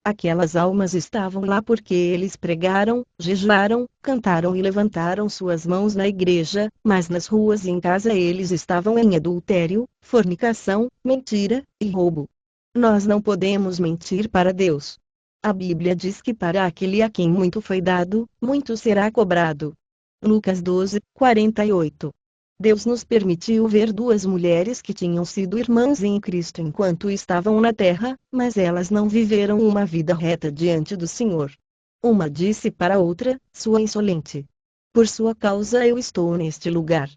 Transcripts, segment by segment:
Aquelas almas estavam lá porque eles pregaram, jejuaram, cantaram e levantaram suas mãos na igreja, mas nas ruas e em casa eles estavam em adultério, fornicação, mentira e roubo. Nós não podemos mentir para Deus. A Bíblia diz que para aquele a quem muito foi dado, muito será cobrado. Lucas 12, 48. Deus nos permitiu ver duas mulheres que tinham sido irmãs em Cristo enquanto estavam na terra, mas elas não viveram uma vida reta diante do Senhor. Uma disse para a outra, sua insolente. Por sua causa eu estou neste lugar.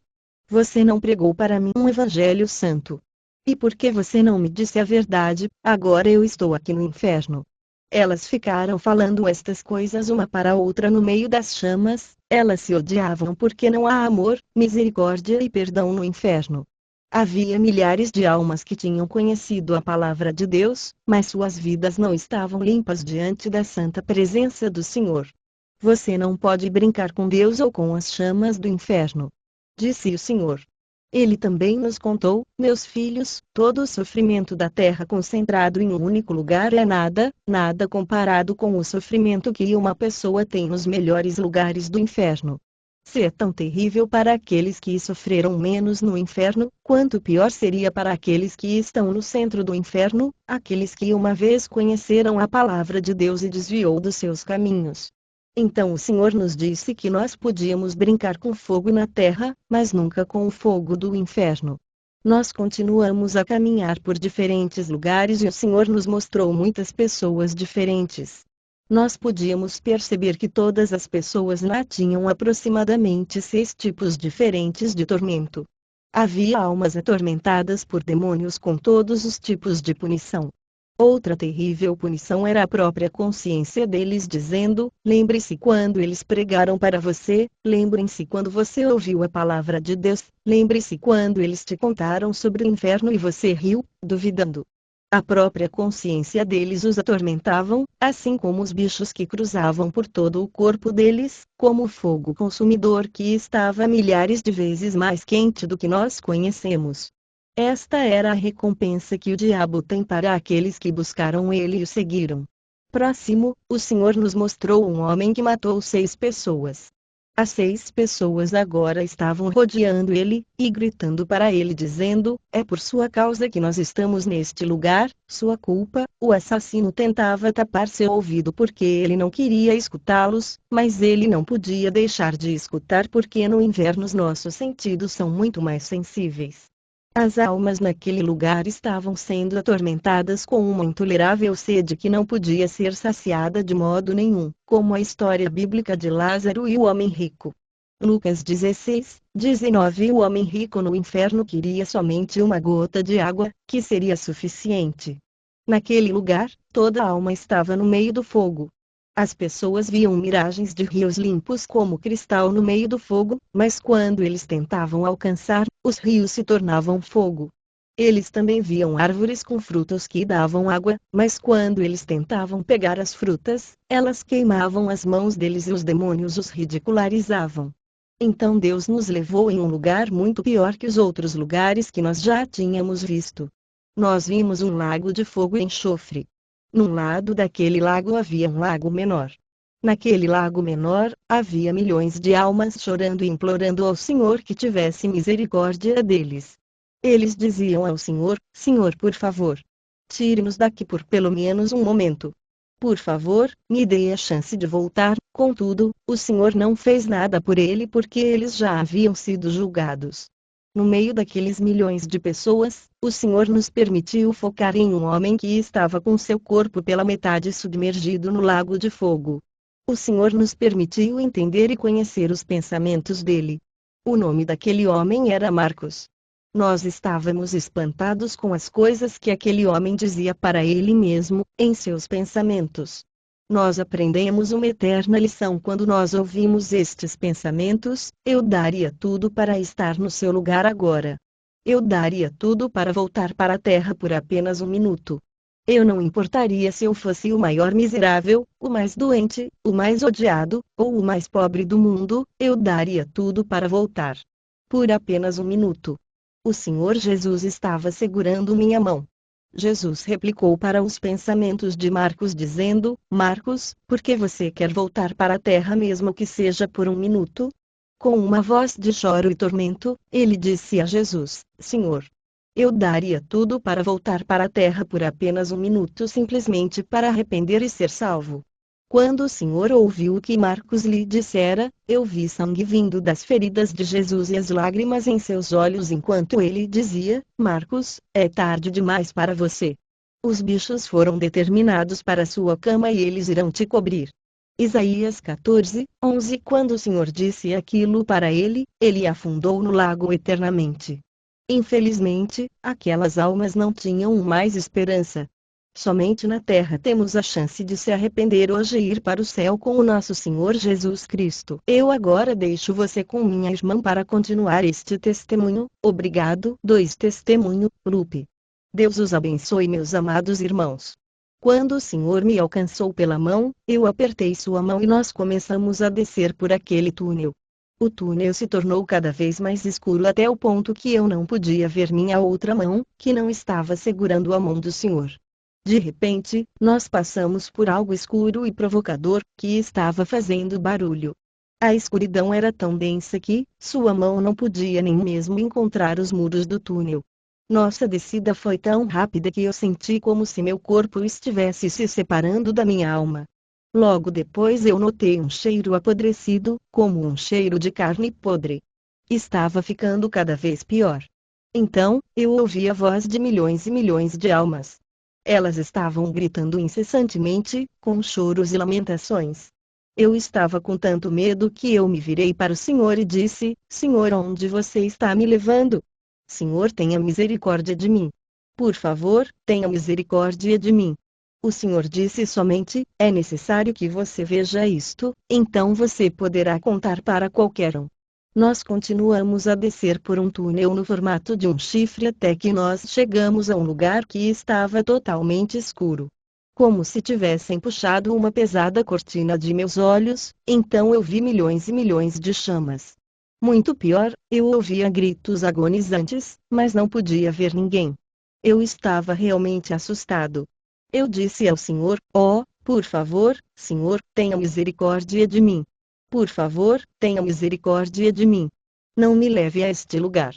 Você não pregou para mim um evangelho santo. E porque você não me disse a verdade, agora eu estou aqui no inferno. Elas ficaram falando estas coisas uma para a outra no meio das chamas, elas se odiavam porque não há amor, misericórdia e perdão no inferno. Havia milhares de almas que tinham conhecido a palavra de Deus, mas suas vidas não estavam limpas diante da santa presença do Senhor. Você não pode brincar com Deus ou com as chamas do inferno. Disse o Senhor. Ele também nos contou, meus filhos, todo o sofrimento da terra concentrado em um único lugar é nada, nada comparado com o sofrimento que uma pessoa tem nos melhores lugares do inferno. Se é tão terrível para aqueles que sofreram menos no inferno, quanto pior seria para aqueles que estão no centro do inferno, aqueles que uma vez conheceram a palavra de Deus e desviou dos seus caminhos. Então o Senhor nos disse que nós podíamos brincar com fogo na terra, mas nunca com o fogo do inferno. Nós continuamos a caminhar por diferentes lugares e o Senhor nos mostrou muitas pessoas diferentes. Nós podíamos perceber que todas as pessoas lá tinham aproximadamente 6 tipos diferentes de tormento. Havia almas atormentadas por demônios com todos os tipos de punição. Outra terrível punição era a própria consciência deles dizendo, lembre-se quando eles pregaram para você, lembre-se quando você ouviu a palavra de Deus, lembre-se quando eles te contaram sobre o inferno e você riu, duvidando. A própria consciência deles os atormentavam, assim como os bichos que cruzavam por todo o corpo deles, como o fogo consumidor que estava milhares de vezes mais quente do que nós conhecemos. Esta era a recompensa que o diabo tem para aqueles que buscaram ele e o seguiram. Próximo, o Senhor nos mostrou um homem que matou 6 pessoas. As 6 pessoas agora estavam rodeando ele, e gritando para ele dizendo, é por sua causa que nós estamos neste lugar, sua culpa. O assassino tentava tapar seu ouvido porque ele não queria escutá-los, mas ele não podia deixar de escutar porque no inverno os nossos sentidos são muito mais sensíveis. As almas naquele lugar estavam sendo atormentadas com uma intolerável sede que não podia ser saciada de modo nenhum, como a história bíblica de Lázaro e o homem rico. Lucas 16, 19. O homem rico no inferno queria somente uma gota de água, que seria suficiente. Naquele lugar, toda a alma estava no meio do fogo. As pessoas viam miragens de rios limpos como cristal no meio do fogo, mas quando eles tentavam alcançar, os rios se tornavam fogo. Eles também viam árvores com frutos que davam água, mas quando eles tentavam pegar as frutas, elas queimavam as mãos deles e os demônios os ridicularizavam. Então Deus nos levou em um lugar muito pior que os outros lugares que nós já tínhamos visto. Nós vimos um lago de fogo e enxofre. Num lado daquele lago havia um lago menor. Naquele lago menor, havia milhões de almas chorando e implorando ao Senhor que tivesse misericórdia deles. Eles diziam ao Senhor, Senhor, por favor, tire-nos daqui por pelo menos um momento. Por favor, me dê a chance de voltar. Contudo, o Senhor não fez nada por ele porque eles já haviam sido julgados. No meio daqueles milhões de pessoas, o Senhor nos permitiu focar em um homem que estava com seu corpo pela metade submergido no lago de fogo. O Senhor nos permitiu entender e conhecer os pensamentos dele. O nome daquele homem era Marcos. Nós estávamos espantados com as coisas que aquele homem dizia para ele mesmo, em seus pensamentos. Nós aprendemos uma eterna lição quando nós ouvimos estes pensamentos, eu daria tudo para estar no seu lugar agora. Eu daria tudo para voltar para a terra por apenas um minuto. Eu não importaria se eu fosse o maior miserável, o mais doente, o mais odiado, ou o mais pobre do mundo, eu daria tudo para voltar. Por apenas um minuto. O Senhor Jesus estava segurando minha mão. Jesus replicou para os pensamentos de Marcos dizendo: Marcos, por que você quer voltar para a terra mesmo que seja por um minuto? Com uma voz de choro e tormento, ele disse a Jesus: Senhor, eu daria tudo para voltar para a terra por apenas um minuto simplesmente para arrepender e ser salvo. Quando o Senhor ouviu o que Marcos lhe dissera, eu vi sangue vindo das feridas de Jesus e as lágrimas em seus olhos enquanto ele dizia: Marcos, é tarde demais para você. Os bichos foram determinados para sua cama e eles irão te cobrir. Isaías 14:11. Quando o Senhor disse aquilo para ele, ele afundou no lago eternamente. Infelizmente, aquelas almas não tinham mais esperança. Somente na terra temos a chance de se arrepender hoje e ir para o céu com o nosso Senhor Jesus Cristo. Eu agora deixo você com minha irmã para continuar este testemunho. Obrigado. 2 Testemunho, Lupe. Deus os abençoe, meus amados irmãos. Quando o Senhor me alcançou pela mão, eu apertei sua mão e nós começamos a descer por aquele túnel. O túnel se tornou cada vez mais escuro até o ponto que eu não podia ver minha outra mão, que não estava segurando a mão do Senhor. De repente, nós passamos por algo escuro e provocador, que estava fazendo barulho. A escuridão era tão densa que, sua mão não podia nem mesmo encontrar os muros do túnel. Nossa descida foi tão rápida que eu senti como se meu corpo estivesse se separando da minha alma. Logo depois eu notei um cheiro apodrecido, como um cheiro de carne podre. Estava ficando cada vez pior. Então, eu ouvi a voz de milhões e milhões de almas. Elas estavam gritando incessantemente, com choros e lamentações. Eu estava com tanto medo que eu me virei para o Senhor e disse: Senhor, onde você está me levando? Senhor, tenha misericórdia de mim. Por favor, tenha misericórdia de mim. O Senhor disse somente: é necessário que você veja isto, então você poderá contar para qualquer um. Nós continuamos a descer por um túnel no formato de um chifre até que nós chegamos a um lugar que estava totalmente escuro. Como se tivessem puxado uma pesada cortina de meus olhos, então eu vi milhões e milhões de chamas. Muito pior, eu ouvia gritos agonizantes, mas não podia ver ninguém. Eu estava realmente assustado. Eu disse ao Senhor: oh, por favor, Senhor, tenha misericórdia de mim. Por favor, tenha misericórdia de mim. Não me leve a este lugar.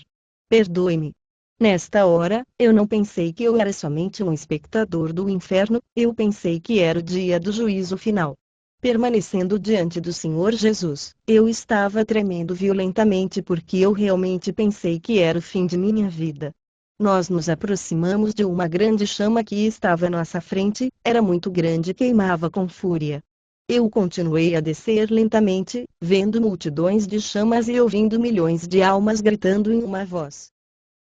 Perdoe-me. Nesta hora, eu não pensei que eu era somente um espectador do inferno, eu pensei que era o dia do juízo final. Permanecendo diante do Senhor Jesus, eu estava tremendo violentamente porque eu realmente pensei que era o fim de minha vida. Nós nos aproximamos de uma grande chama que estava à nossa frente, era muito grande e queimava com fúria. Eu continuei a descer lentamente, vendo multidões de chamas e ouvindo milhões de almas gritando em uma voz.